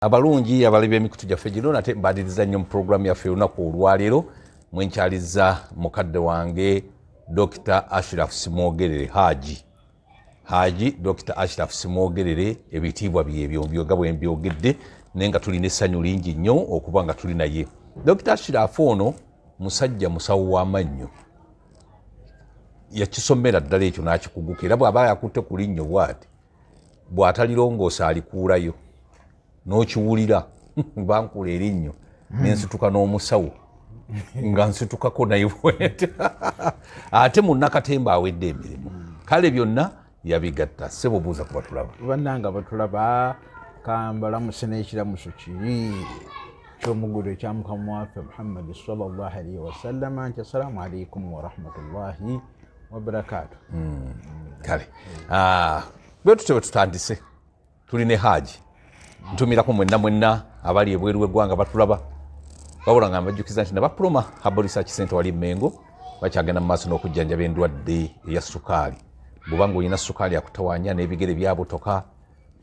abalungi abali b'emikutu gyaffe gino nate mbadiriza nnyo mu puroguramu yaffe olunaku olwaleero mwenkyaliza mukadde wange Dr. Ashraf Simwogerere Haji Dr. Ashraf Simwogerere ebitiibwa byebyo byoga bwe mbyogedde naye nga tulina essanyu lingi nnyo okuba nga tuli naye. Dr. Ashraf ono musajja musawo w'amannyo yakisomera ddala ekyo n'akikuguka era bw'aba yakutte ku linnyo bw'ati bw'atalirongoosa alikuulayo n'okiwulira bankula erinnyo n'ensituka n'omusawo nga nsitukako naye bwete ate mu Nakatemba awedde emirimu kale byonna yabigatta ssebo buuza ku batulaba bannanga batulaba kambalamuse n'ekiramuso kiri ky'omuggudo ekya mukama waffe Muhammad sallallahu alaihi wasallama nti assalamu alaikum warahmatullahi wabarakatuh. Kale bwe tutebe tutandise tuli ne Haji ntumirako mwenna abali ebweru w'eggwanga batulaba wabula nga mbajjukiza nti nabaproma Herbal Research Center wali Mengo bakyagenda mu maaso n'okujjanjaba endwadde eya sukaali. Bw'obanga olina sukaali akutawaanya n'ebigere byabutoka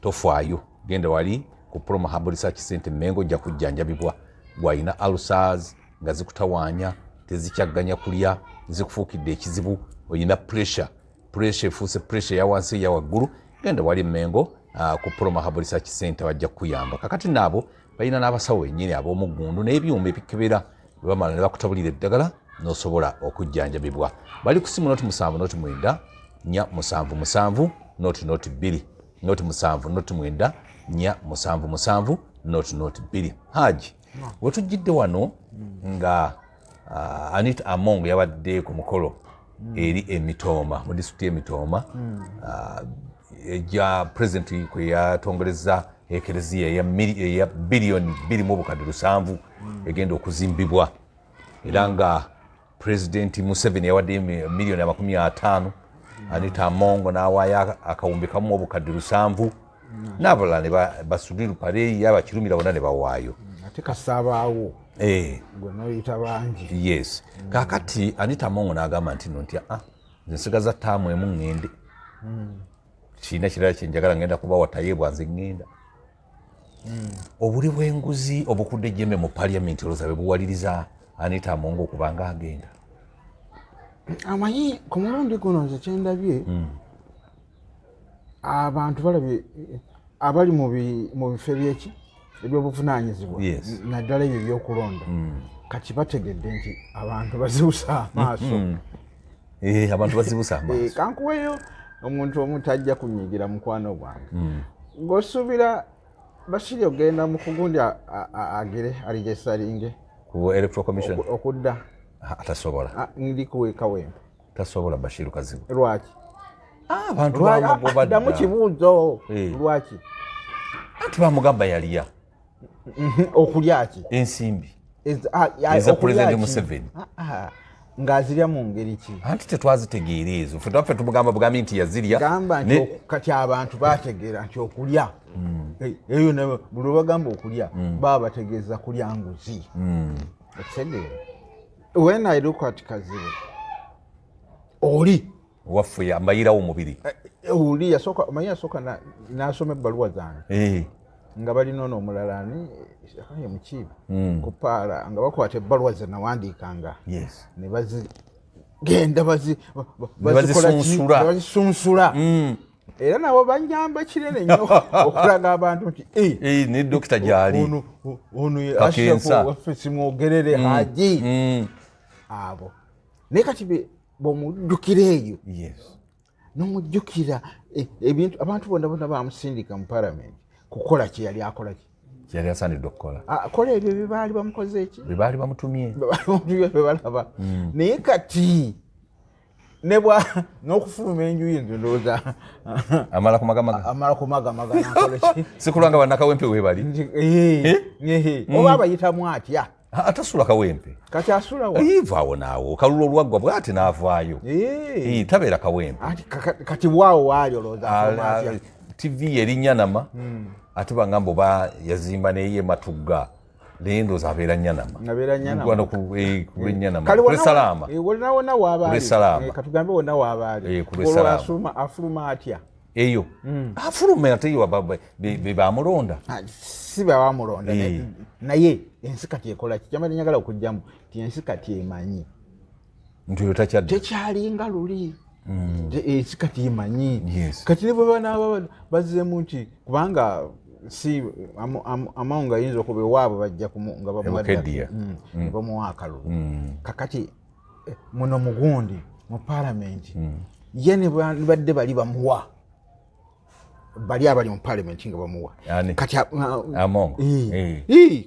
tofaayo genda wali ku Proma Herbal Research Center Mengo ojja kujjanjabibwa. Bw'alina ulcers nga zikutawaanya tezikyaganya kulya zikufuukidde ekizibu olina pressure efuuse pressure ya wansi eya waggulu genda wali Mengo ku Proma Herbal Research Center bajja kukuyamba. Kakati naabo balina n'abasawo ennyini ab'omuggundu n'ebyuma ebikebera bwe bamala ne bakutabulira eddagala n'osobola okujjanjabibwa. Bali ku simu noti 7 9 7 noti 2 noti 7 noti 9 7 noti 2. Haji wetujjidde wano nga Anita Among yabadde ku mukolo eri Emitooma mu disitulikiti y'Emitooma ejja pulezidenti kwe yatongoleza ekereziya eya biliyoni 2.7 egenda okuzimbibwa era nga pulezidenti Museveni yawadde miliyoni 50. Anita Among n'awaayo akawumbi kamu obukadde 7 n'abalala ne basuliru pareyi abakirumira bonna ne bawaayo ate kasaabaawo gwe noyita bangi. Yes. Kakati Anita Among n'agamba nti nno nti nze nsigaza ttaamu emu ŋŋende kiina kirala kyenjagala ŋŋenda kubawa tayeebwa nze ŋŋenda. Obuli bw'enguzi obukudde ejjembe mu paliamenti olowooza bwe buwaliriza Anita Among okuba nga agenda. Amanyi ku mulundi guno nze kyendabye abantu balabye abali mu bifo ebyobuvunaanyizibwa naddala ebyo ebyokulonda kati bategedde nti abantu bazibusa amaaso. Abantu bazibusa amaaso. Kankuweyo omuntu omu tajja kunyigira mukwano gwange ng'osuubira Bashiri ogenda mu kugundi agere alijesalinge ku Electoral Commission okudda atasobola ndi kuweka wempe tasobola Bashiru Kazibu. Lwaki? Abantu bamugobadda mu kibuuzo lwaki? Ati bamugamba yaliya okulya ki? Ensimbi eza President Museveni ng'azirya mu ngeri ki? Anti tetwazitegeera ezo ffe twaffe tumugamba bugambi nti yazirya gamba nti kati abantu bategeera nti okulya eyo buli bagamba okulya baba bategeeza kulya nguzi. Okutegeera when I look at Kazibu oli waffe ambayirawo omubiri oli yasooka n'asoma ebbaluwa zange nga balina ono omulala ni Mukiibi ku Paala nga bakwata ebbaluwa ze nawandiikanga ne bazigenda bazisunsula era nabo banyamba kinene nnyo okulaga abantu nti ne dokita gyali ono Ashraf waffe Simwogerere Haji abo naye kati bw'omujjukira eyo n'omujjukira ebintu abantu bonna bamusindika mu palamenti kukola kye yali akola ki? Yali asaanidde okukola akola ebyo bye baali bamukoze eki? Bye baali bamutumye bye balaba naye kati n'okufuluma enjuyi nze ndowooza amala kumagamaga nakola ki? sikulwanga bannakawempe weebali oba abayitamu atya atasula kawempe kati asula wa vaawo naawo kalulu olwaggwa bw'ati n'avaayo tabeera kawempe kati bwawo waali olowooza TV erinnya nama ate bangamba oba yazimba neye Matugga naye ndowooza abeera Nnyanama kule Salama wonna waabaali katugambe wonna waabaali afuluma atya eyo afuluma ate yo bebamulonda si bawamulonda naye ensi kati ekola kikyamani njagala okujjamu ti ensi kati emanyi nti oyo tekyalinga luli ensi kati emanyi kati ne bwe banaaba bazzemu nti kubanga si amawunga ayinza okuba ewaabwe bajja nga bamuwa akalulu kakati muno mugundi mu paalamenti ye ne badde bali bamuwa bali abali mu paalamenti nga bamuwa kati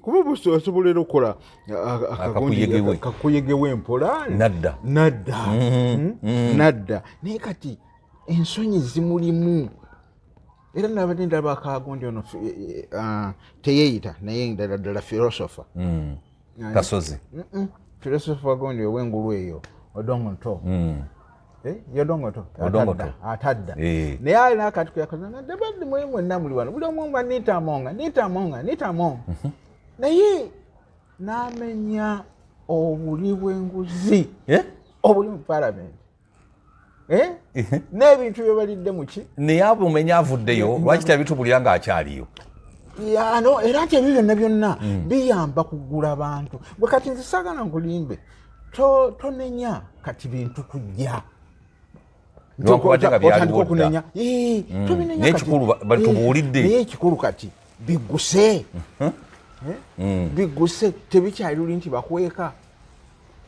kuba busobola era okukola akakuyegewe mpola nadda naye kati ensonyi zimulimu era nabadde ndaba akagundi ono teyeeyita naye ddala filosofa kasozi filosofa gundi ow'engulu eyo odongoto yodongoto atadda naye alina akati kuyakazanadabadde mwe mwenna muli wano buli omu nitamonga naye n'amenya obuli bw'enguzi obuli mu paalamenti n'ebintu bye balidde muki naye abumenya avuddeyo lwaki tabitubulira ng'akyaliyo era nti ebyo byonna biyamba kugula abantu gwe kati nze saagala nkulimbe tonenya kati bintu kujja otandika okunenya naye ekikulu kati bigguse tebikyali luli nti bakweka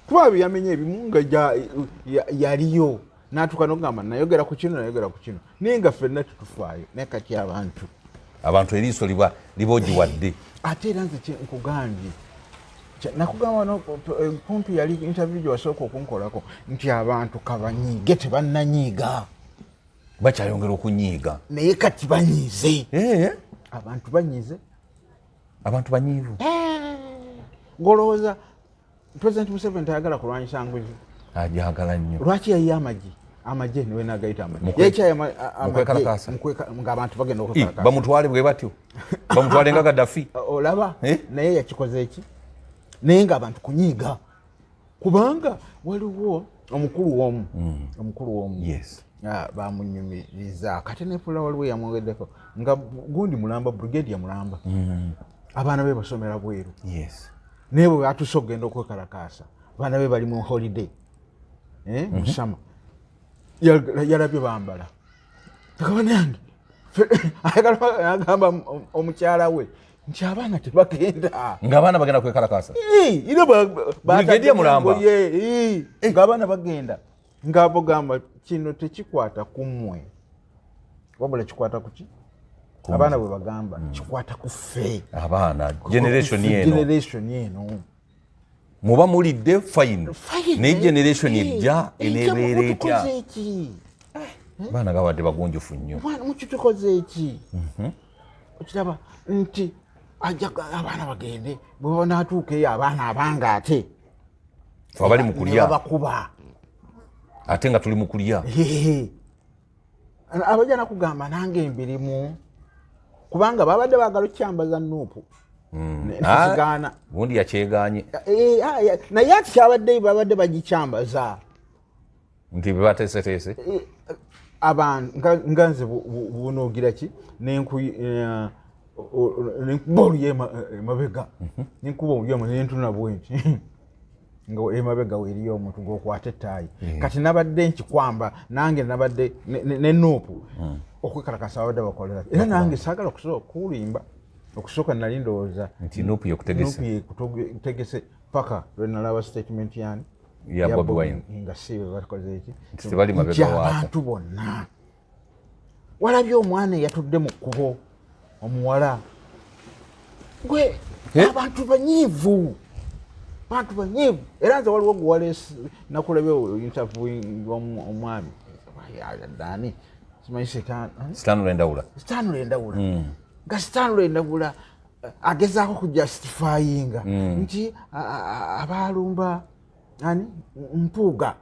kuba byamenya ebimu nga yaliyo n'atuuka n'okugamba nayogera ku kino naye nga ffenna tutufaayo naye kati abantu eriiso libogiwadde ate era nze nkugambye nakugamba no kumpi yali interview gyewasooka okunkolako nti abantu kabanyiige tebananyiiga bakyayongera okunyiiga naye kati banyiize abantu banyiivu ng'olowooza President Museveni tayagala kulwanyisa nguzi ajagala nnyo lwaki yayiye amagye niwe nagayita amagye ng'abantu bagenda okwekalakasa bamutwale bwe batyo bamutwale nga Gaddafi olaba naye yakikoze eki naye ng'abantu kunyiiga kubanga waliwo omukulu w'omu bamunyumiriza kati nepula waliwo yamwogeddeko nga gundi mulamba brigadier mulamba abaana be basomera bweru naye bwe batuuse okugenda okwekalakaasa abaana be bali mu holiday musama yalabye bambala takabani yange agamba omukyala we nti abaana tebagenda ng'abaana bagenda kwekalakaasa brigadier mulamba ng'abaana bagenda ng'abogamba kino tekikwata ku mmwe wabula kikwata ku ki abaana bwe bagamba kikwata ku ffe abaana generation eno muba mulidde fine naye generation ejja eneebeera etya abaana gabadde bagunjufu nnyo mukitukoze eki okiraba nti abaana bagende bwe banaatuuka eyo abaana abanga ate abali mu kulya bakuba ate nga tuli mu kulya abajja nakugamba nange embirimu kubanga babadde baagala okukyambaza Nuupu nesigaana gundi yakyeganye naye ati kyabadde babadde bagikyambaza nti bebateeseteese abantu nga nze bunoogira ki nenkuba oluye emabega nenkuba oluye nentuna bwenti nga emabega weeriyo omuntu gwokwata ettaayi kati nabadde nkikwamba nange nabadde ne Nuupu okwekalakasa babadde bakolera era nange saagala kulimba okusooka nali ndowooza nti Nuupu yekutegese paka lwenalaba statement yani ya Bobi Wine nga si bakoze eki nti abantu bonna walabye omwana eyatudde mu kkubo omuwala gwe abantu banyiivu era nze waliwo guwalesi nakulabye interview omwami dani simanyi Stanley Ndawula nga Stanley Ndawula agezaako kujustifyinga nti abalumba mpuuga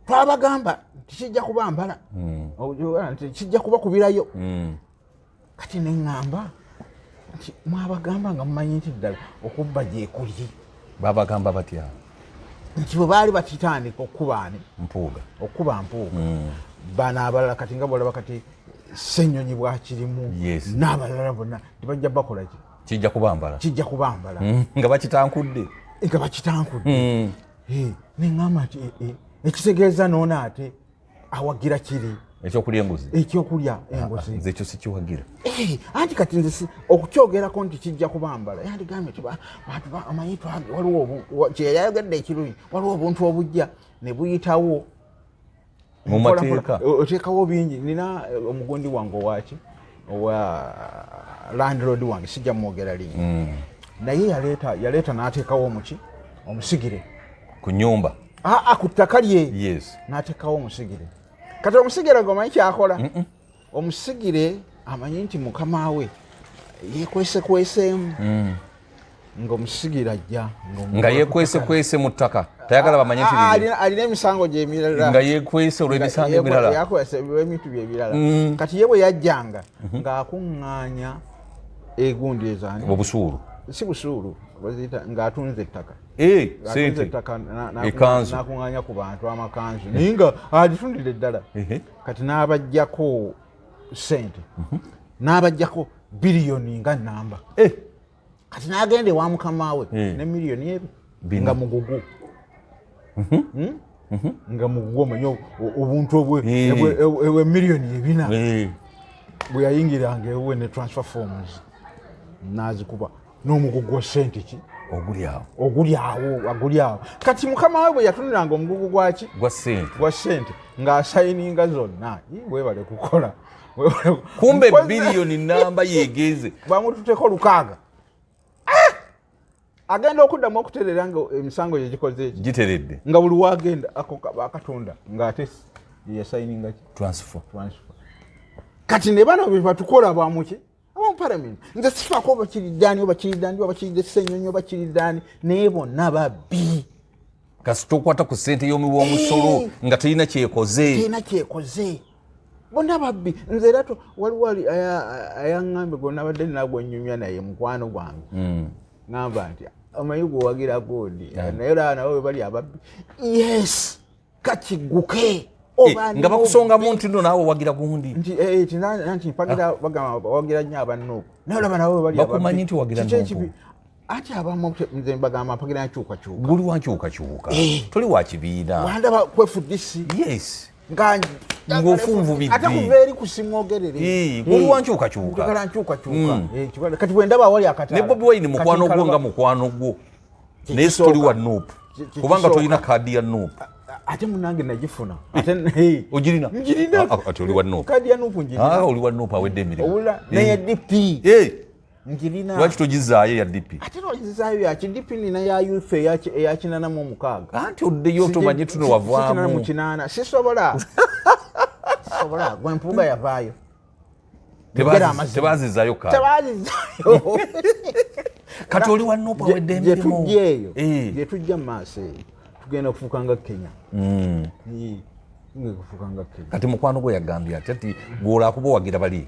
twabagamba tikijja kubambala nti kijja kubakubirayo kati neŋŋamba nti mwabagamba nga mumanyi nti ddala okubba gyekuli babagamba batya nti bwe baali bakitandika okuba mpuuga bano abalala kati nga bolaba kati Ssenyonyi bwakirimu n'abalala bonna tebajja bakola ki kijja kubambala nga bakitankudde neŋŋamba nti ekitegeeza noona ate awagira kiri ekyokulya enguzi nze ekyo sikiwagira anti kati nze okukyogerako nti kijja kubambala yandigambye ti bantu amanyi waliwo kyeyayogedde ekirungi waliwo obuntu obujja ne buyitawo mu mateeka oteekawo bingi. Nina omugundi wange owaki owa landlord wange sijja mwogera lingi naye yaleeta n'ateekawo omusigire ku nnyumba ku ttaka lye n'ateekawo omusigire. Kati omusigire gwe omanyi kyakola omusigire amanyi nti mukama we yeekwesekweseemu ng'omusigire ajja nga yeekwesekwese mu ttaka tayagala bamanye nti alina emisango gyemirala nga yeekwese olw'emisango emirala yakwese ebintu bye ebirala kati ye bwe yajjanga ng'akuŋŋaanya egundi ezaani obusuulu si busuulu baziyita ng'atunze ettaka sente ekanzu n'akuŋŋaanya ku bantu amakanzu naye nga agitundire ddala kati n'abajjako sente n'abajjako biliyoni nga nnamba kati n'agenda ewa mukama we ne miliyoni ebi nga mugugu nga mugugu omanyi obuntu obwe miliyoni ebina bwe yayingiranga ewe ne transfer forms n'azikuba n'omugugu wa sente ki oguli awo kati mukama we bwe yatuniranga omugugu gwaki gwa sente ng'asayininga zonna webale kukola kumbe biliyoni namba yeegeze bamututeko 6 agenda okuddamu okuterera nga emisango gyegikoze eki giteredde nga buli wagenda akatunda ng'ate yeyasayininga ki transfer. Kati ne bano bye batukola bamuki abamu parliament nze sifaako obakiriddaani Ssenyonyi obakiriddaani naye bonna babbi kasi tokwata ku ssente y'omuwi w'omusolo nga terina kyekoze bonna babbi. Nze era waliwo ayaŋŋambe gonna abadde nagwenyumya naye mukwano gwange ngamba nti omanyi gwewagira gundi naye era nabo bali ababbi yes kakiguke nga bakusongamu nti no naawe wagira gundi nti mpagira bagamba wagira nnyo abannuuku naye olaba nabo bali bakumanyi nti wagira nnuuku ati abamu nze mbagamba mpagira nkyukakyuka guli wankyukakyuka toli wa kibiina wandaba kwefudisi ng'ofunvu biddi ate kuva eri kusimwogerere guli wankyukakyuka kati bwendaba awali akatala ne Bobi Wine mukwano gwo nga mukwano gwo naye toli wa nuupu kubanga tolina kaadi ya nuupu ate munange nagifuna ogirina ati oli wa nuupu kaadi ya nuupu njirina oli wa nuupu awedde emirimu naye DP njirina lwaki togizaayo ya DP ate nogizaayo yaki DP nina ya youth eya 86 anti oddeyo tomanyi tuno wavaamu 8 sisobola gwempuuga yavaayo tebazizaayo kati oli wa nuupu awedde emirimu gyetujja mu maaso eyo tugenda kufuuka nga Kenya kati mukwano gwe yagambye ati bw'olaakuba owagira bali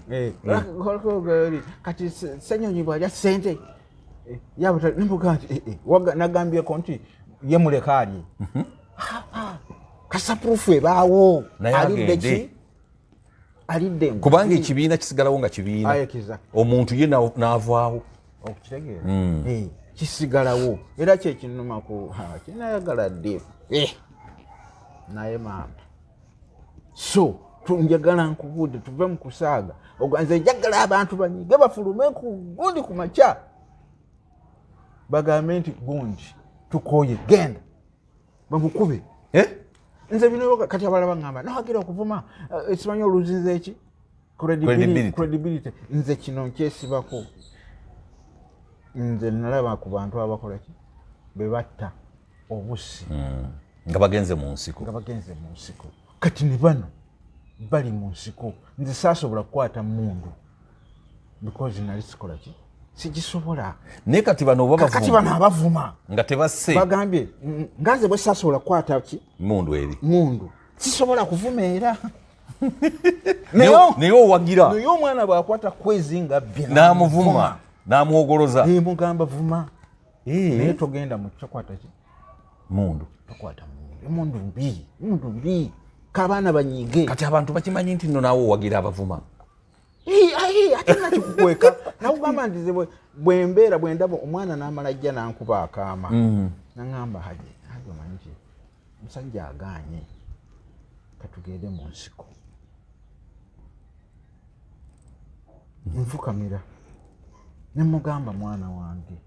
kati Ssenyonyi bw'alya ssente nembuga nti nagambyeko nti ye muleka alye kasapurufu ebaawo alidde ki alidde kubanga ekibiina kisigalawo nga kibiina omuntu ye n'avaawo okukitegeera kisigalawo era kyekinumaku kinayagala dde naye maama so tunjagala nkubudde tuve mu kusaaga nze njagala abantu banyige bafulume ku gundi ku makya bagambe nti gundi tukoye genda bamukube nze bino kati abala baŋŋamba nawagira okuvuma ekimanyi oluzinza eki credibility nze kino nkyesibako nze nalaba ku bantu abakola ki be batta obusi nga bagenze mu nsiko kati ne bano bali mu nsiko nze saasobola kukwata mundu because nali sikola ki sigisobola naye kati bano abavuma nga tebasse bagambye nganze bwe saasobola kukwata ki mundu sisobola kuvuma era naye owagira naye omwana bw'akwata kwezi nga bbina n'amuvuma n'amwogoloza mugamba vuma naye togenda mu kyokwata ki mundu tokwata mundu mbi kabaana banyige kati abantu bakimanyi nti nno naawe owagira abavuma ate nakikukweka nakugamba nti bwembeera bwendaba omwana n'amala ajja nankuba akaama naŋŋamba haji omanyi ki omusajja agaanye katugende mu nsiko nfukamira nemugamba mwana wange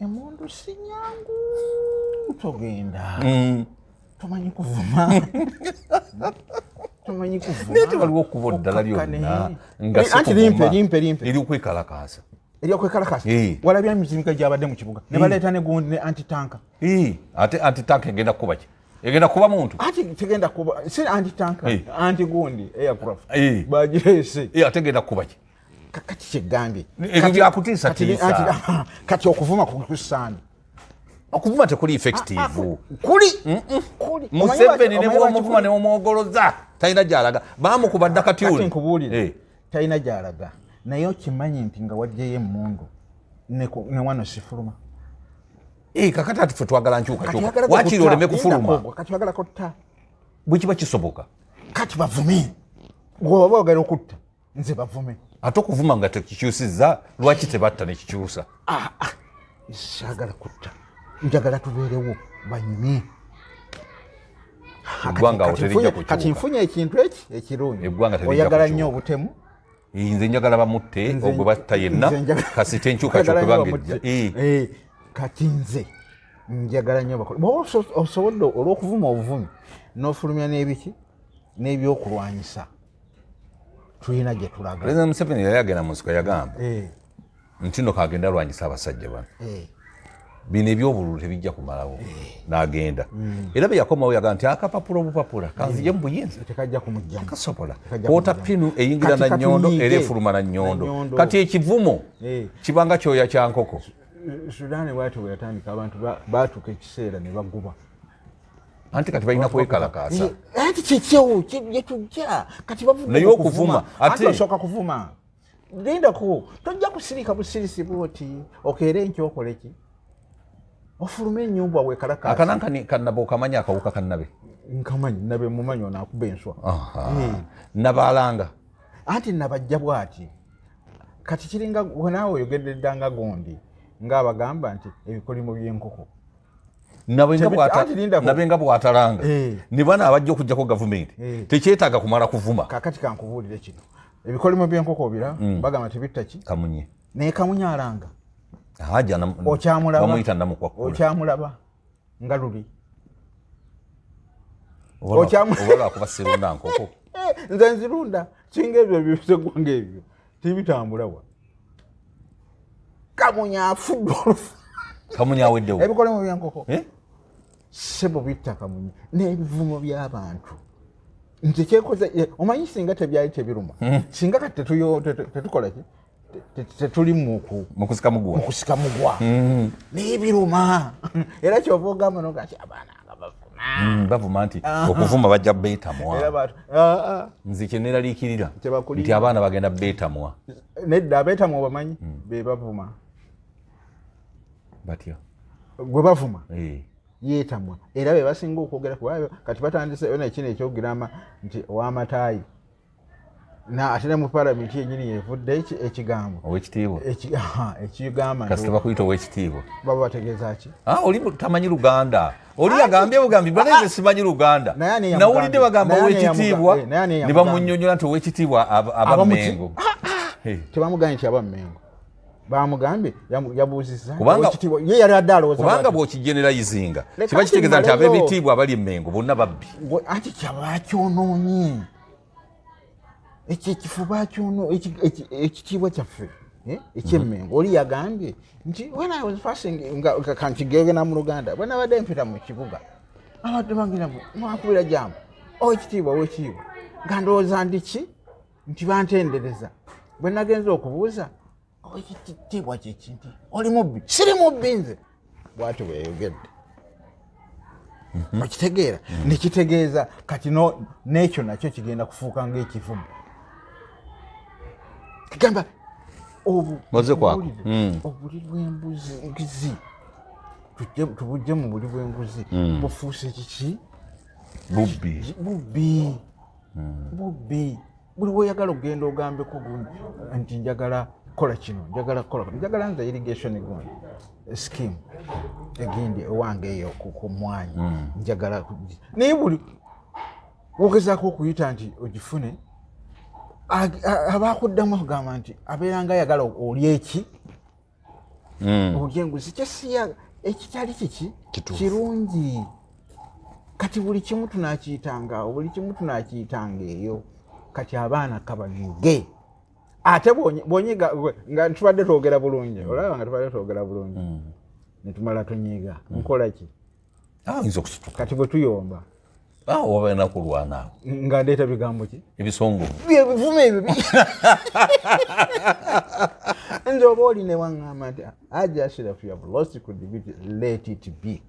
emundu si nyangu togenda tomanyi kuvuma tomanyi kuvuma naye tewaliwo okuba oddala lyonna anti limpe eri okwekalakaasa eryokwekalakasa walabya emizimika gyabadde mu kibuga ne baleeta negundi ne antitanka ate antitanka egenda kuba ki egenda kuba muntu ati tegenda kuba si antitanka antigundi aircraft bagireese ate egenda kuba ki kati kyegambye ebyo byakutiisa tiisa kati okuvuma kusaani okuvuma tekuli effective kuli Museveni ne bwomuvuma ne omwogoloza talina gyalaga bamukuba dda katyuli nkubuulire talina gyalaga naye okimanyi nti nga wajjayo emmundu ne wano sifuluma kakati ati ffe twagala nkyukakyuka wakiri oleme kufuluma kati wagala kotta bwe kiba kisoboka kati bavume bw'oba ogala okutta nze bavume ate okuvuma nga tekikyusizza lwaki tebatta nekikyusa saagala kutta njagala tubeerewo banyumye kati nfunye ekintu ekirungi oyagala nnyo obutemu nze njagala bamutte ogwe batta yenna kasite enkyukakyuka bangejja kati nze njagala nnyo bakola bwoba osobodde olw'okuvuma obuvumi n'ofulumya n'ebiki n'ebyokulwanyisa tulina gye tulaga President Museveni yali agenda mu nsiko yagamba nti nno kagenda alwanyisa abasajja bano bino ebyobululu tebijja kumalawo n'agenda era bwe yakomawo yaga nti akapapula obupapula kanzije mu buyinza tekajja kumujjamu kasobola kwota pinu eyingira na nnyondo era efuluma na nnyondo kati ekivumo kibanga kyoya kya nkoko Sudan bwati bwe yatandika abantu baatuka ekiseera ne baguba anti kati balina kwekalakaasa anti kyekyewo kyetujja kati bavuga naye okuvuma ate osooka kuvuma lindako tojja kusirika busirisi bwoti okeera enkyokola ki ofuluma ennyumba wekalakaasa akanankani kannaba okamanya akawuka kannabe nkamanyi nabe mumanyi onaakuba enswa nabaalanga anti nabajja bwati kati kiringa naawe oyogedde ddanga gondi ng'abagamba nti ebikolimo by'enkoko nabe nga bwatalanga ne bana abajja okugjako gavumenti tekyetaaga kumala kuvuma kakati kankubuulire kino ebikolimo by'enkoko obira bagamba tebitta ki kamunye naye kamunye alanga okyamulaba namukwakkula okyamulaba nga luli oba lwakuba sirunda nkoko nze nzirunda singa ebyo biseggwanga ebyo tibitambulawa kamunye afudde olufu kamunye aweddewo ebikolemo byenkoko sebo bitta kamunye n'ebivumo by'abantu nti kyekoze omanyi singa tebyali tebiruma singa kati tetukola ki tetuli mukusika mugwa n'ebiruma era kyova ogamba nogati abaana bavuma nti okuvuma bajja beetamwa nze kye neeraliikirira nti abaana bagenda beetamwa nedda abeetamwa obamanyi be bavuma batya gwe bavuma yeetamwa era be basinga okwogera kubayo kati batandise nekino ekyogirama nti ow'amataayi ate ne mu palamenti yenyini yevudde ekigambo owekitiibwa ekigamba kasita bakuyita owekitiibwa baba bategeeza ki oli tamanyi luganda oli yagambye bugambi banaize simanyi luganda nawulidde bagamba owekitiibwa ne bamunnyonnyola nti owekitiibwa aba Mmengo tebamugambye nti aba Mmengo bamugambye yabuuzizza ye yali adde alowooza kubanga bw'okigenerayizinga kiba kitegeeza nti ab'ebitiibwa abali Mmengo bonna babbi anti kyaba kyonoonye ekyo ekifo bakyono ekitiibwa kyaffe eky'Emmengo oli yagambye nti when I was passing nga kankigegena mu Luganda bwe nabadde mpita mu kibuga abadde bangira mwakubira jamu owekitiibwa nga ndowooza ndiki nti bantendereza bwe nagenza okubuuza owekitiibwa kyeki nti oli mubbi siri mubbi nze bwati bweyogedde okitegeera nekitegeeza kati n'ekyo nakyo kigenda kufuuka ng'ekivumu kigamba obuli bw'embuzi tubujje mu buli bw'enguzi bufuuse kiki bubbi buli weyagala ogenda ogambeko gundi nti njagala kola kino njagala nza irrigation gundi scheme egindi ewange eyo ku mwanyi njagala naye buli wogezaako okuyita nti ogifune abakuddamu okugamba nti abeeranga ayagala olya eki olya enguzi kyesiya ekitali kiki kirungi kati buli kimu tunakiyitanga eyo kati abaana kabanyige ate bwonyiga nga tubadde twogera bulungi olaba nga tubadde twogera bulungi netumala tunyiga nkola ki kati bwe tuyomba oba nakulwana nga ndeeta bigambo ki ebisongovu ebivume ebyo nze oba oli ne waŋŋamba nti ajashirafu you have lost credibility let it be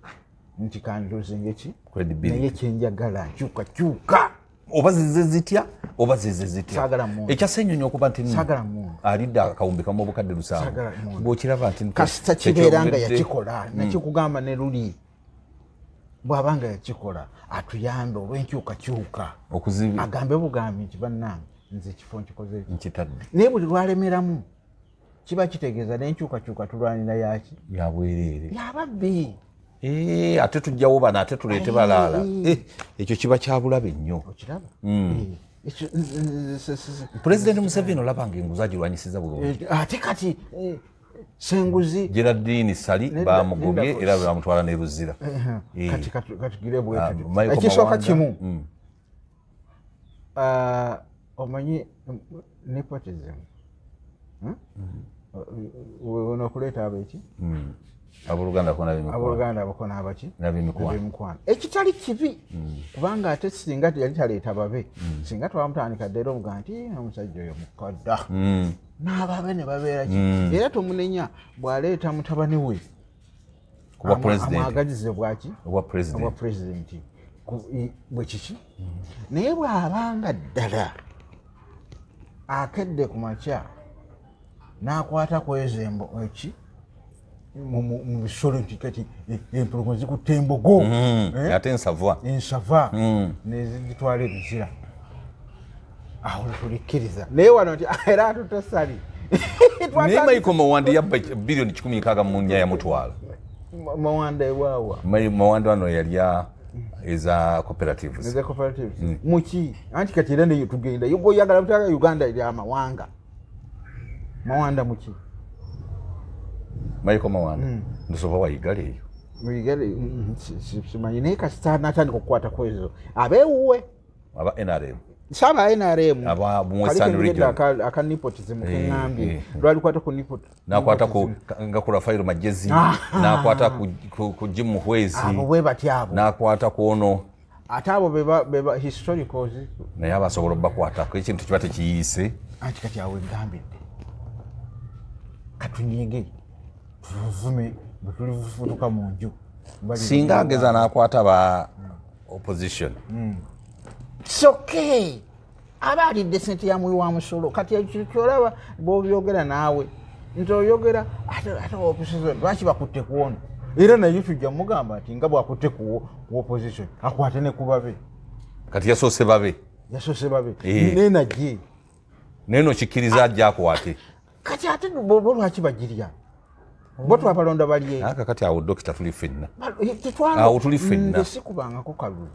nti kanduzinga ki naye kyenjagala nkyukakyuka oba zize zitya oba zize zitya saagala muntu ekyasenyonyi okuba nti saagala muntu alidde akawumbi kamu obukadde lusanvu bw'okiraba nti kasita kibeera nga yakikola nakikugamba ne luli bw'abanga yakikola atuyambe olw'enkyukakyuka agambe bugambi nti bannange nze ekifo nkikoze nkitadde naye buli lwalemeramo kiba kitegeeza n'enkyukakyuka tulwanira yaki yabwereere yababbi ate tujjawo bano ate tuleete balaala ekyo kiba kyabulabe nnyo okiraba pulezidenti Museveni olaba nga enguzi agirwanyisiza bulungi ate kati senguzi Geraldine Sali bamugobye era bamutwala ne Luzira kati katugire bwetu ekisooka kimu omanyi nepotism onokuleeta abeki abooluganda bakona abaki nabemikwano ekitali kibi kubanga ate singa yali taleeta babe singa twamutandika ddeera omuga nti omusajja oyo mukadda n'ababe ne babeera ki era tomunenya bw'aleeta mutabani we amwagazize bwaki obwa pulezidenti bwe kiki naye bw'abanga ddala akedde ku makya n'akwata kwezembo eki mu bisolo nti kati empologoma zikutte embogo ate ensava nezigitwala ebizira awo tulikkiriza naye wano nti era tutesali naye Michael Mawanda yabba bilioni 16 mu nnya yamutwala Mawanda ewawa Mawanda wano yalya eza cooperatives muki anti kati era neyo tugenda yogoyagala mutaka Uganda eri amawanga Mawanda muki Michael Mawanda ndosoba wayigale eyo mwigale simanyi naye kasita natandika okukwata kwezo abewuwe aba NRM saba NRM aba Western Region aka nepotism kengambi lwalikwata ku nepot nakwata ku ngakula fairo majezi nakwata ku Jim Hwezi abo bwe batyabo nakwata ku ono atabo beba historicals naye abasobola bakwata ko ekintu kiba tekiyise anti kati awe ngambidde katunyige tuvume butulifutuka mu nju singa ageza nakwata ba opposition okay abalidde sente ya muli wa musolo kati ekyolaba bw'obyogera naawe nti oyogera ate opposition lwaki bakutte kuona era naye tujja mugamba nti nga bwakutte ku opposition akwate ne kubabe kati yasoose babe naye najje naye nokikkiriza ajja akwate kati ate bo lwaki bagirya bo twabalonda balye aka kati awo dokita tuli ffenna awo tuli ffenna sikubangako kalulu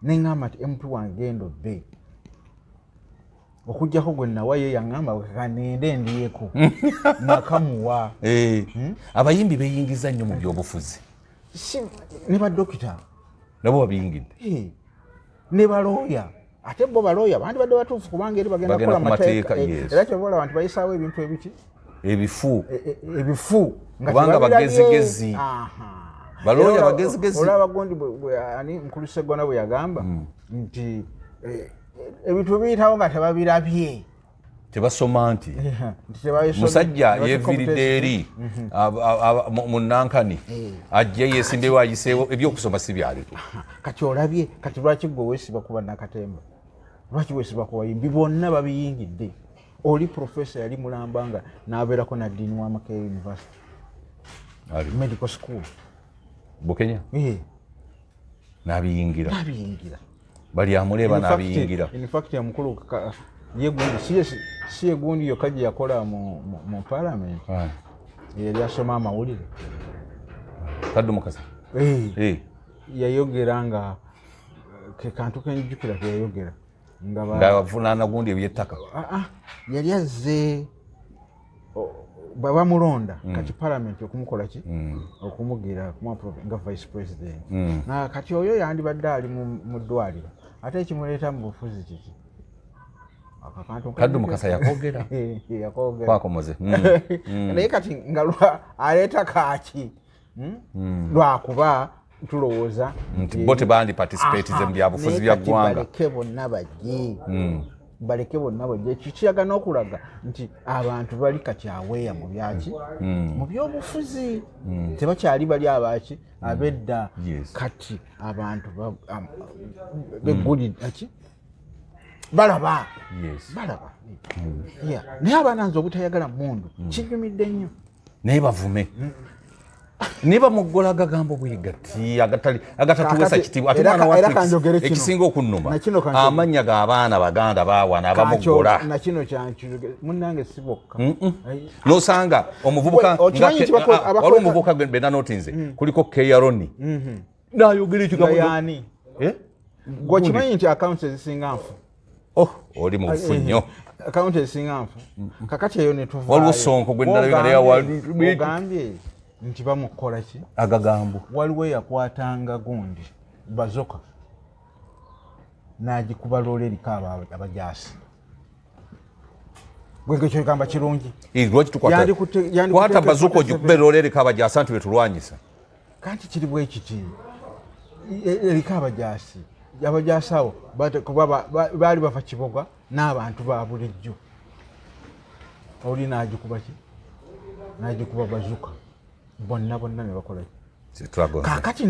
neŋŋamba nti MP wange genda obbe okujjako gwe nawaye yaŋŋamba kanende ndiyeko nakamuwa abayimbi beeyingiza nnyo mu byobufuzi ne badokita nabo babiyingidde ne balooya ate bo balooya bandi badde batuufu kubanga eri bagenda kukola mateeka era kyobola abantu bayisaawo ebintu ebiki ebifu kubanga bagezigezi balooya bagezigezi olaba gondi ani mukulu Sseggona bwe yagamba nti ebintu biyitawo nga tebabirabye tebasoma nti musajja yeviridde eri mu Nankani ajja yeesimbewo ayiseewo ebyokusoma si byaletu kati olabye kati lwaki gwe weesiba kuba Nakatemba lwaki weesiba ku bayimbi bonna babiyingidde oli professor yali mulambanga n'abeerako naddiini wa Makerere University medical school Bukenya n'abiyingira bali amuleba n'abiyingira. In fact omukulu si egundi yokka gye yakola mu parliament yali asoma amawulire Kaddu Mukasa yayogera nga ke kantu kenjukira keyayogera nga bavunaana gundi ebyettaka yali azze bamulonda kati parliament okumukola ki okumugira nga vice president na kati oyo yandibadde ali mu ddwaliro ate ekimuleeta mu bufuzi kiki Kaddu Mukasa yakogera kwakomoze naye kati nga aleeta kaaki lwakuba tulowooza nti bo tebandi participatize mu byabufuzi bya ggwanga baleke bonna bajje kikiyaga n'okulaga nti abantu bali kati aweeya mu byaki mu byobufuzi tebakyali bali abaki abedda kati abantu beggulidaki balaba naye abaana nze obutayagala mundu kinyumidde nnyo naye bavume niba muggola agagambo bwigati agatatuwesa kitiibwa ate mwana wa ekisinga okunnuma amannya g'abaana baganda baawana abamuggola nakino munnange si bokka nosanga omuvubuka wali omuvubuka bena notinze kuliko keyaroni nayogera ekigambo gwekimanyi nti akawunti ezisinga nfu oli mu bufu nnyo akawunti ezisinga nfu kakati eyo netuvaayo waliwo sonko gwe ndalabye nti bamukola ki agagambo waliwo yakwatanga gundi bazoka n'agikuba loole eriko abajaasi gwekyo gamba kirungi lwaki tukwata bazoka ogikube loole eriko abajaasi anti betulwanyisa kanti kiri bwe kiti eriko abajaasi abajaasi abo baali bafa kiboga n'abantu ba bulijjo oli n'agikuba ki n'agikuba bazuka bonna ne bakola kakati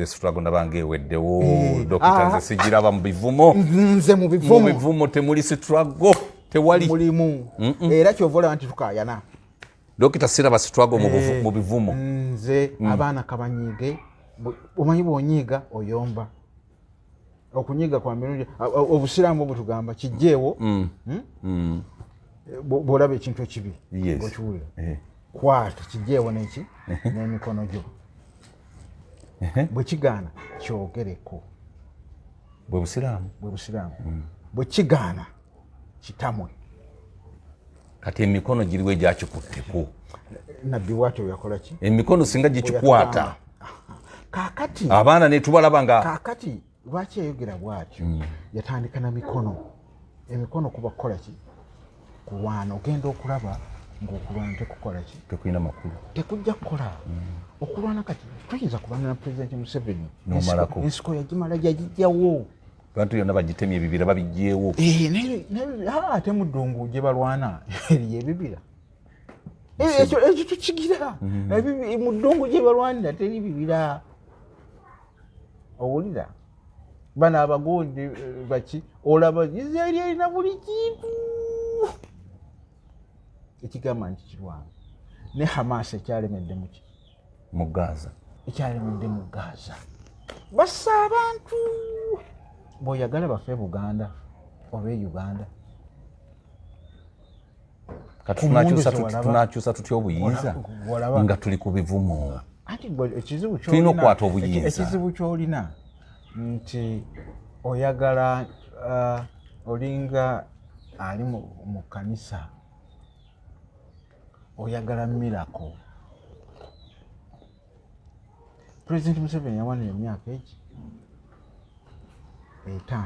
struggle nabange eweddewo dokita nze sigiraba mu bivumo nze mu bivumo temuli struggle tewali mulimu era kyovola nti tukayana dokita siraba struggle mu bivumo nze abaana kabanyiige omanyi bwonyiiga oyomba okunyiiga kwa mirungi obusiraamu obutugamba kijjeewo bwolaba ekintu ekibi okiwulira kwata kijjeewo neki n'emikono gyo bwe kigaana kyogereko bwe busiraamu bwe kigaana kitamwe kati emikono giriwe gyakikutteko nabbi bwatyo yakola ki emikono singa gikikwata kakati abaana netubalaba nga kakati lwaki yayogera bwatyo yatandika na emikono kuba kukola ki kulwana ogenda okulaba ng'okulwana tekukola ki tekulina makulu tekujja kukola okulwana kati tuyinza kulwana na President Museveni nomalako ensiko yagimala gyagijjawo bantu yonna bagitemye ebibira babijjeewo ate mu ddungu gye balwana eriyo ebibira ekyo tukigira mu ddungu gye balwanira teri bibira owulira bana abagondi baki olaba Israeli erina buli kintu ekigamba nti kirwana ne Hamas ekyalemedde mu Gaza ekyalemedde mu Gaza bassa abantu bw'oyagala bafe Buganda oba Uganda kati tunakyusa tutya obuyinza nga tuli ku bivumo tulina okukwata obuyinza ekizibu kyolina nti oyagala olinga ali mu kanisa oyagala miracle. President Museveni yawanira emyaka egi 5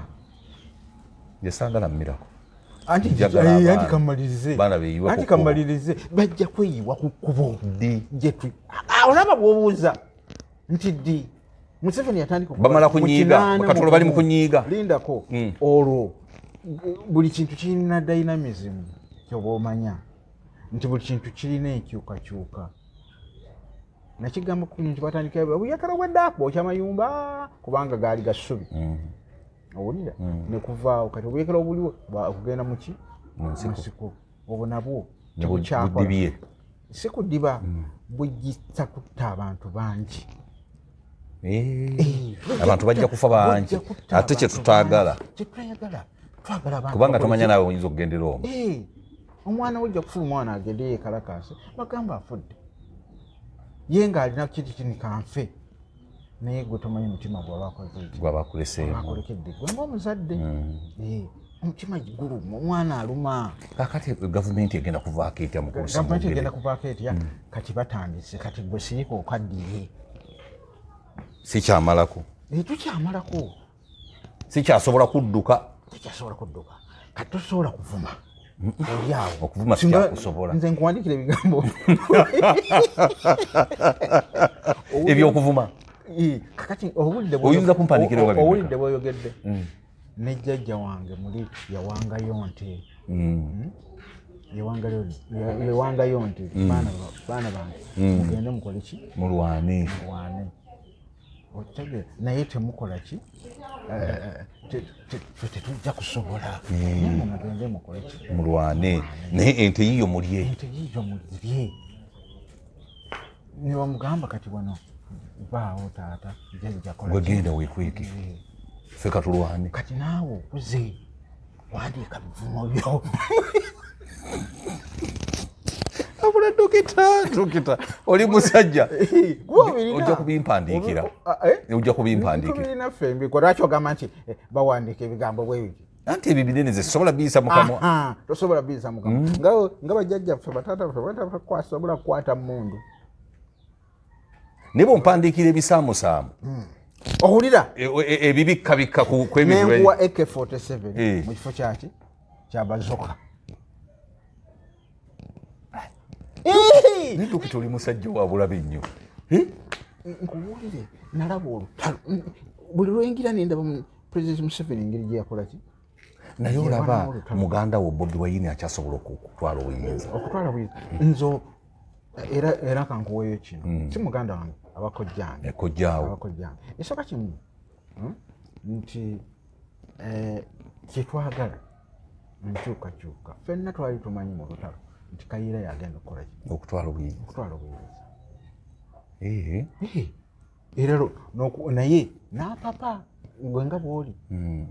yesagala miracle anti kamalirize bajja kweyiwa ku kkubo olaba bw'obuuza nti ddi Museveni yatandika bamala kunyiiga bakatolo bali mu kunyiiga lindako olwo buli kintu kirina dynamism kyoba omanya nti buli kintu kirina enkyukakyuka nakigamba ku nti batandika buyakala bweddaako okyamayumba kubanga gaali gassubi owulira nekuvaawo kati obuyekera obuliwo okugenda muki munsiko obwo nabwo tebukyakola si kudiba bugisa kutta abantu bangi abantu bajja kufa bangi ate kyetutagala kubanga tomanya naawe oyinza okugendera omwo. Omwana we ojja kufa omwana agende yeekalakaase bagamba afudde ye ng'alina kiti kini kanfe naye gwe tomanyi mutima gwabakuleseemuakolekedde gwe ngaomuzadde omutima guluma omwana aluma. kakati gavumenti egenda kuvaako etya gavumenti egenda kuvaako etya kati batandise kati gwe sirika okaddire sikyamalako tukyamalako sikyasobola kudduka kati tosobola kuvuma oliawo okuvuma sikyakusobola nze nkuwandikira ebigambo ebyokuvuma kakati oyinza kumpandikira owulidde bw'oyogedde ne jjajja wange muli yawangayo nte yawangayo nte baana bange mugende mukole ki mulwane okitegere naye temukola ki tetujja kusobola mugende mukole ki mulwane naye ente yiyo mulye nibamugamba kati wano baawo taata gwegenda wekweke ffe katulwane kati naawe okuze wandiika bivumo byo abula dokita oli musajja ojja kubimpandiikira naffe mbiko lwaki ogamba nti bawandiika ebigambo bwebiti anti ebyo binene ze sobola biyisa mukamwa tosobola biyisa mukamwa nga bajjajjaffe bataata baffe sobola kukwata mundu ne bompandiikira ebisaamusaamu owulira ebibikkabikka kw'ebintu nenkuwa AK47 mu kifo kyaki kyabazoka naye dokita oli musajja wa bulabe nnyo nkuwulire nalaba olutalo buli lwengira nendaba President Museveni engeri gye yakolaki naye olaba muganda wo Bobi Wine akyasobola okutwala obuyinza nzo era kankuweeyo kino si muganda wange abakojjange esooka kimu nti kyetwagala nkyukakyuka ffenna twali tumanyi mu lutalo nti Kayiira yagenda okukola ki okutwala obuyinza era naye n'apapa gwe nga bw'oli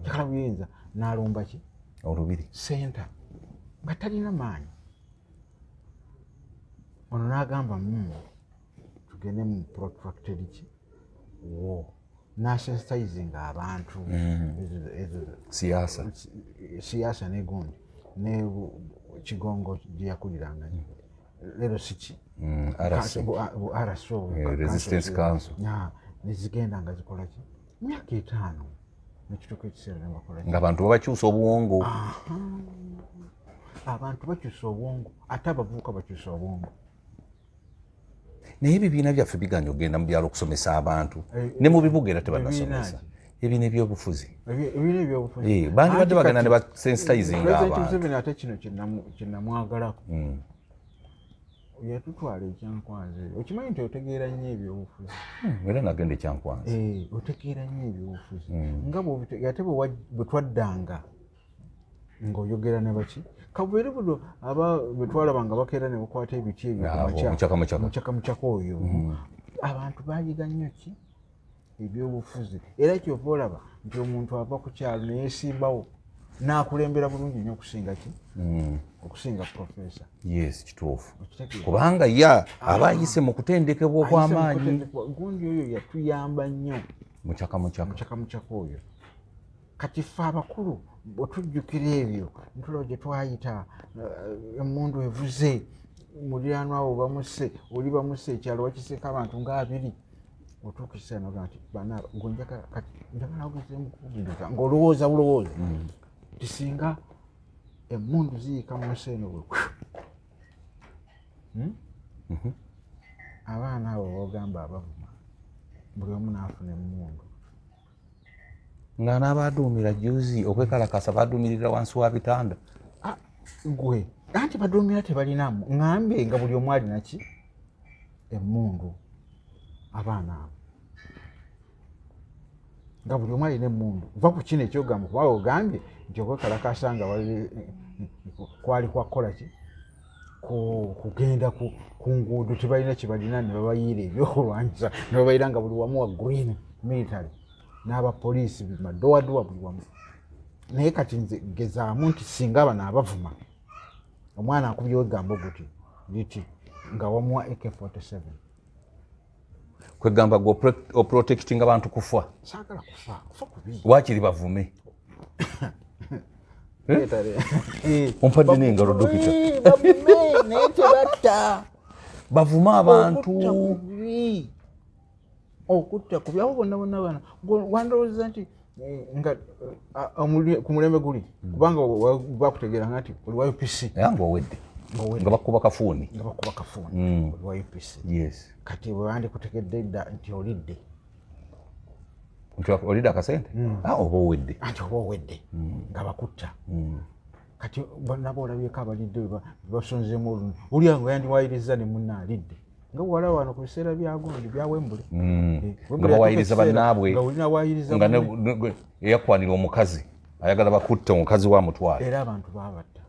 yakala buyinza n'alumba ki olubiri senta nga talina maanyi ono n'agamba tugende mu protracted ki nasensitizing abantu siyaasa negundi ne kigongo gye yakuliranga lero siki resistance council nezigenda nga zikola ki myaka 5 nekituuka ekiseera nebakola ng'abantu babakyusa obwongo abantu bakyusa obwongo ate abavubuka bakyusa obwongo naye ebibiina byaffe biganya ogenda mu byalo okusomesa abantu ne mu bibuga era tebanasomesa ebiina ebyobufuzi bandi badde bagenda ne basensitizinga abantu ate kino kinamwagalako yatutwala ekyankwanzi okimanyi nti otegeera nnyo ebyobufuzi era nagenda ekyankwanzi otegeera nnyo ebyobufuzi nga ate bwe twaddanga ng'oyogera ne baki kabubeere buno bwe twalabanga bakeera ne bakwata ebiti ebyomucaka oyo abantu bayiga nnyo ki ebyobufuzi era kyova olaba nti omuntu ava ku kyalo neyesimbawo n'akulembera bulungi nnyo okusinga ki okusinga profesa kituufu kubanga aba ayise mu kutendekebwa okw'amaanyi gundi oyo yatuyamba nnyo mucaka oyo kati ffe abakulu bwetujjukira ebyo ntulaba gye twayita emmundu evuze muliraanwa abo bamuse oli bamuse ekyalo wakiseeko abantu nga 2 otuukisa noga nti banaaba njagala ogezemu kukugiriza ng'olowooza bulowooza tisinga emmundu ziyika mu nsi eno bwe abaana abo bogamba abavuma buli omu naafuna emmundu nga n'abaduumira juzi okwekalakasa baduumirira wansi wa bitanda gwe anti baduumira tebalinamu ŋŋambye nga buli omu alina ki emmundu abaana abo nga buli omu alina emmundu va ku kino ekyogamba kuba ogambye nti okwekalakasa nga kwali kwakukola ki kugenda ku nguudo tebalina kyebalina ne babayiira ebyokulwanyisa ne babayira nga buli wamu wa green military n'abapoliisi madowadowa buli wamu. Naye kati nze gezaamu nti singa bano abavuma omwana akubyewo egambo guti liti nga wamuwa AK-47 kwegamba gwe oprotecting abantu kufa. Saagala kufa kubi Waakiri bavume. Ompadde n'engalo dokita. bavume naye tebatta Bavuma abantu. Okutta kubi abo bonna bana wandowooza nti nga ku mulembe guli kubanga bakutegeera nti oli wa UPC yange owedde nga bakuba kafuuni oli wa UPC. Yes. Kati bwe bandikutegedde dda nti olidde olidde akasente oba owedde anti oba owedde nga bakutta. Kati bonna boolabyeko abalidde basonzeemu olumu olya nga yandiwayiriza ne munna alidde nga wala wano ku biseera byagondi byawembule nga bawayiriza bannaabwe nga olina wayiriza nga eyakwanira omukazi ayagala bakutte omukazi wa mutwale era abantu babatta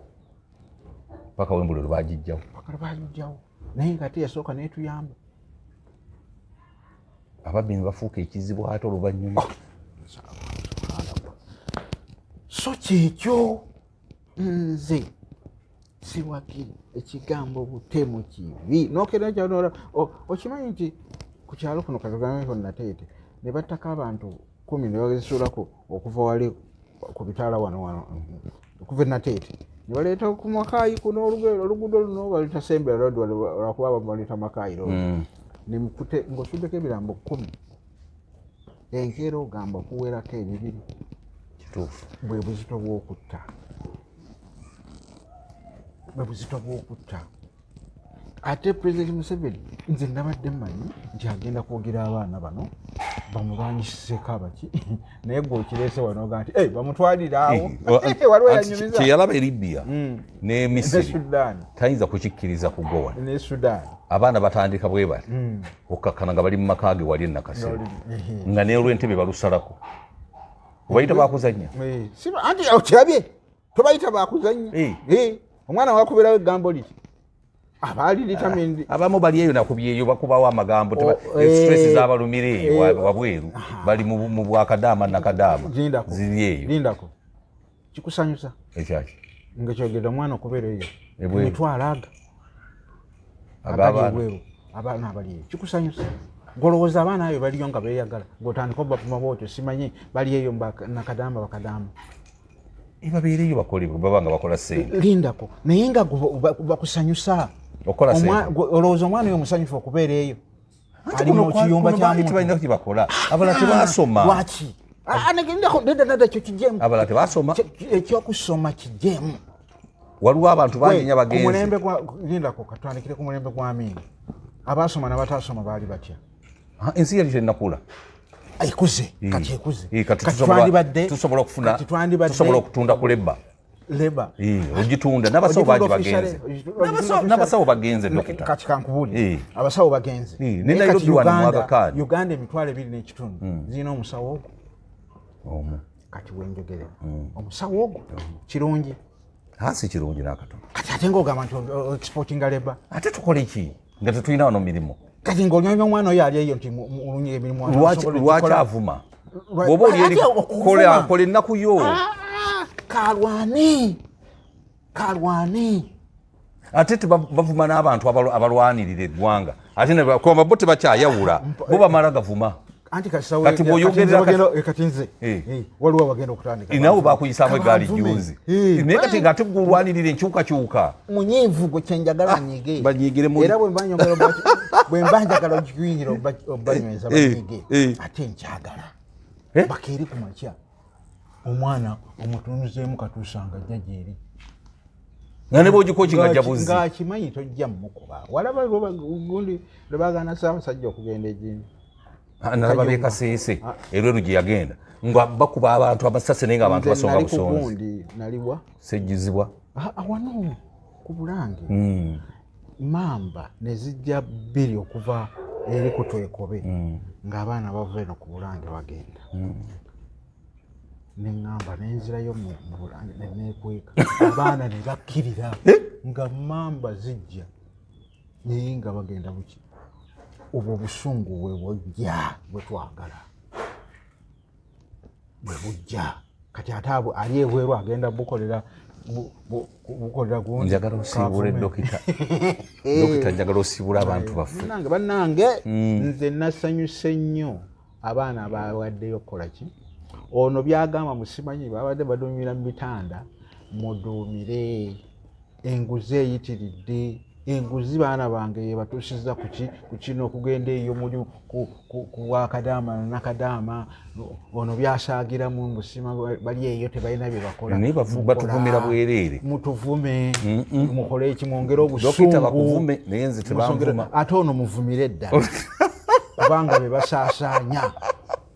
paka wembule lwebagijjawo naye nga ate yasooka netuyamba ababbi ne bafuuka ekizibu ate oluvannyuma. So kyekyo nze siwakiri ekigambo butemu kibi nokera kyanora okimanyi nti ku kyalo kuno katugameko Nateete ne battako abantu 10 ne bagezesulako okuva wali ku bitaala wano okuva Nateete ne baleeta ku Makayi kuno oluguudo luno balita Sembera Road lwakuba balita Makayi Road ne mukute ng'osuddeko ebirambo 10 enkeera ogamba okuwerako ebibiri kituufu bwe buzito bw'okutta ate President Museveni nze nabadde mmanyi nti agenda kwogera abaana bano bamulwanyisiseeko abaki naye gwe okireese wano oga nti bamutwalire awo waliwo yanyumiza kyeyalaba e Libya ne Misiri Sudan tayinza kukikkiriza kugowa ne Sudan abaana batandika bwe bati okkakkana nga bali mu maka ge wali Nakasero nga n'olw'entebe balusalako obayita bakuzannya anti okirabye tobayita bakuzannya omwana wakubirawo egambo liti abaali determined abamu bali eyo nakubyeyo bakubawo amagambo stress z'abalumire eyo wabweru bali mu bwakadaama nakadaama ziri eyo lindako kikusanyusa ekyaki nga kyogera omwana okubeera eyo emitwalo abaana abali eyo kikusanyusa golowooza abaana ayo baliyo nga beeyagala ng'otandika obapuma bwotyo simanyi bali eyo nakadaama bakadaama babeereyo bakole baba nga bakola ssente lindako naye nga bakusanyusa okola ssente olowooza omwana oyo musanyufu okubeera eyo ali mu kiyumba kyabalina kibakola abala tebasoma lwaki nedda ekyo kijemu abala tebasoma ekyokusoma kijemu waliwo abantu bangi nya bagenzi lindako katwandikire ku mulembe gwa Amin abasoma n'abataasoma baali batya ensi yali tennakula ekuze kati ekuze tusobola okutunda ku leba ogitunda n'abasawo baagi bagenze n'abasawo bagenze dokita kati kankubuli abasawo bagenze ne Nairobi wano mwagakaani Uganda emitwalo 2.5 zirina omusawo ogwo kati wenjogere omusawo ogwo kirungi si kirungi n'akatono kati ate ng'ogamba nti exportinga leba ate tukole ki nga tetulina wano mirimu kati ng'onyomya omwana oyo ali eyo nti mulungi emirimu lwaki avuma bw'oba oli eri kola ennaku yo kalwane ate tebavuma n'abantu abalwanirira eggwanga ate kuba bo tebakyayawula bo bamala gavuma kati bw'oyogerera kati nze waliwo abagenda okutandika nabo bakuyisaamu egaali jjuuzi naye kati ng'ate gw'olwanirira enkyukakyuka munyiivu gwe kyenjagala banyigire era bwe mba njagala okikuyingira obanyweza banyige ate nkyagala bakeeri ku makya omwana omutunuzeemu katuusanga jjajja eri nga ne bwogikoki nga jabuzi ng'akimanyi tojja mmukuba walaba gundi lwebagana Ssaabasajja okugenda ejjini nalaba beekaseese erweru gye yagenda nga bakuba abantu amasasi naye nga abantu basonga busonzi naliwa sejjizibwa wano ku Bulange mamba ne zijja 2 okuva eri ku Twekobe ng'abaana bava eno ku Bulange bagenda neŋŋamba nenzirayo mu Bulange neneekweka abaana ne bakkirira nga mamba zijja naye nga bagenda buki obwo obusungu bwe bujja bwe twagala bwe bujja kati ate abo ali ebweru agenda bukolera gundi njagala osiibula dokita njagala osiibula abantu baffe bannange nze nasanyuse nnyo abaana bawaddeyo okukola ki ono byagamba musimanyi babadde baduumira mu bitanda muduumire enguzi eyitiridde enguzi baana bange yebatuusizza ku kino okugenda eyo muli ku wakadaama nakadaama ono byasaagiramu mbusima bali eyo tebalina bye bakola batuvumira bwereere mutuvume mukole ekimwongera obusungu ate ono muvumire eddala kubanga be basaasaanya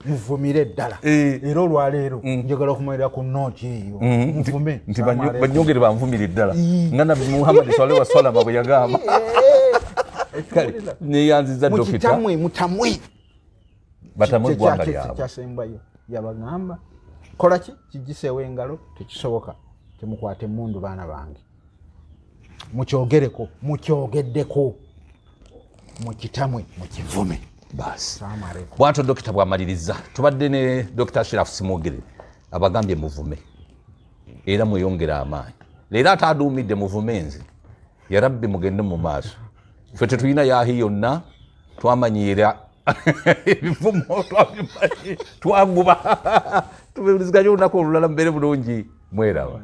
muvumire eddala era olwaleero njagala okumalira ku nooti eyo muvume nti banyongere banvumire eddala nga nabbi Muhammad sallallahu alaihi wasallam bwe yagamba neyanziza dokita mutamwe batamwe eggwanga lyabwe kyasembayo yabagamba kola ki kigiseewo engalo tekisoboka temukwate emmundu baana bange mukyogereko mukyogeddeko mukitamwe mukivume basi bwatyo dokita bwamaliriza tubadde ne Dr. Shirafu Simwogere abagambye muvume era mweyongere amaanyi leero ataduumidde muvume nze ya rabbi mugende mu maaso ffe tetulina yaahi yonna twamanyiira ebivumo twabimanyi twaguba tubuliziganya olunaku olulala mbeere bulungi mweraba